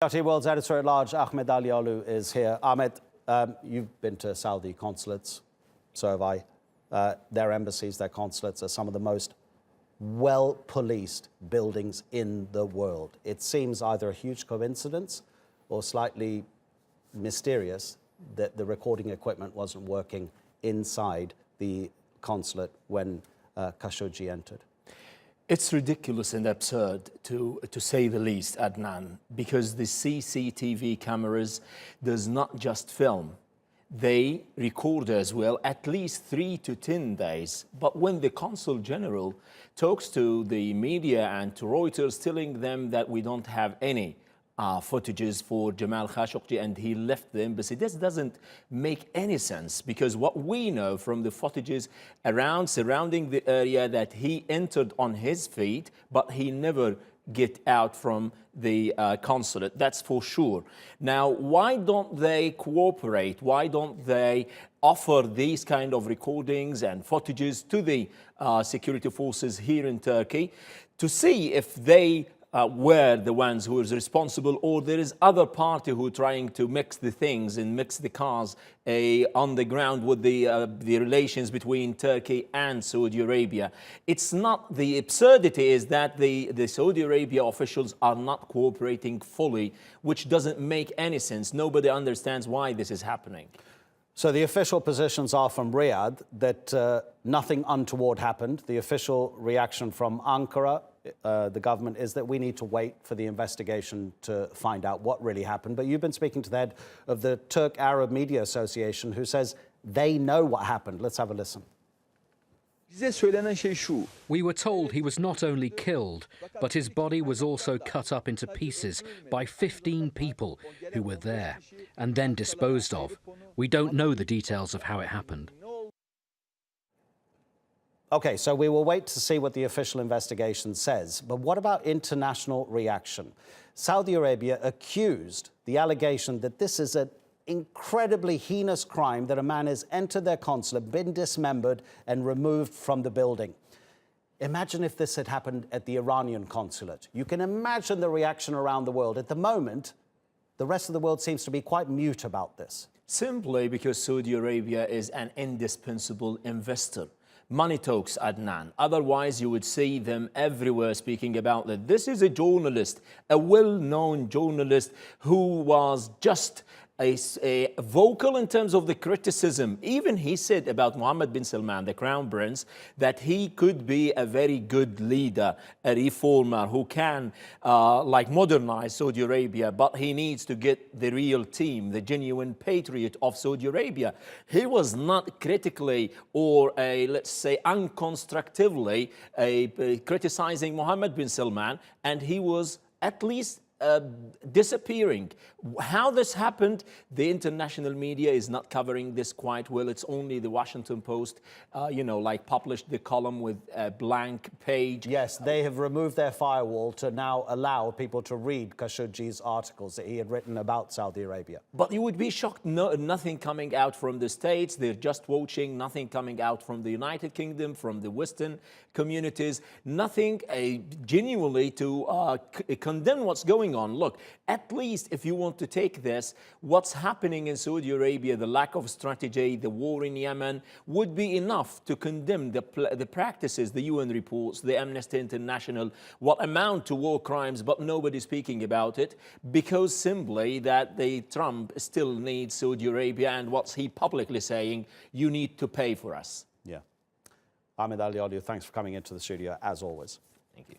RT World's editor-at-large, Ahmed Aliolu, is here. Ahmed, you've been to Saudi consulates, so have I. Their embassies, their consulates are some of the most well-policed buildings in the world. It seems either a huge coincidence or slightly mysterious that the recording equipment wasn't working inside the consulate when Khashoggi entered. It's ridiculous and absurd, to say the least, Adnan, because the CCTV cameras does not just film. They record as well at least 3 to 10 days. But when the Consul General talks to the media and to Reuters telling them that we don't have any footages for Jamal Khashoggi and he left the embassy, this doesn't make any sense, because what we know from the footages surrounding the area that he entered on his feet, but he never get out from the consulate, that's for sure. Now, why don't they cooperate? Why don't they offer these kind of recordings and footages to the security forces here in Turkey to see if they were the ones who was responsible, or there is other party who are trying to mix the things and mix the cars on the ground with the relations between Turkey and Saudi Arabia. It's not, the absurdity is that the Saudi Arabia officials are not cooperating fully, which doesn't make any sense. Nobody understands why this is happening. So the official positions are from Riyadh that nothing untoward happened. The official reaction from Ankara, the government, is that we need to wait for the investigation to find out what really happened. But you've been speaking to the head of the Turk Arab Media Association, who says they know what happened. Let's have a listen. We were told he was not only killed, but his body was also cut up into pieces by 15 people who were there and then disposed of. We don't know the details of how it happened. Okay, so we will wait to see what the official investigation says. But what about international reaction? Saudi Arabia accused the allegation that this is an incredibly heinous crime, that a man has entered their consulate, been dismembered and removed from the building. Imagine if this had happened at the Iranian consulate. You can imagine the reaction around the world. At the moment, the rest of the world seems to be quite mute about this. Simply because Saudi Arabia is an indispensable investor. Money talks, Adnan. Otherwise, you would see them everywhere speaking about that. This is a journalist, a well-known journalist who was just a vocal in terms of the criticism. Even he said about Mohammed bin Salman, the crown prince, that he could be a very good leader, a reformer who can modernize Saudi Arabia, but he needs to get the real team, the genuine patriot of Saudi Arabia. He was not critically or let's say unconstructively criticizing Mohammed bin Salman, and he was at least disappearing. How this happened, the international media is not covering this quite well. It's only the Washington Post, published the column with a blank page. Yes, they have removed their firewall to now allow people to read Khashoggi's articles that he had written about Saudi Arabia. But you would be shocked, nothing coming out from the States. They're just watching, nothing coming out from the United Kingdom, from the Western communities, nothing genuinely to condemn what's going on. Look, at least if you want to take this, what's happening in Saudi Arabia, the lack of strategy, the war in Yemen, would be enough to condemn the practices, the UN reports, the Amnesty International, what amount to war crimes, but nobody's speaking about it, because simply that Trump still needs Saudi Arabia, and what's he publicly saying? You need to pay for us. Yeah. Ahmed Aliolu, thanks for coming into the studio, as always. Thank you.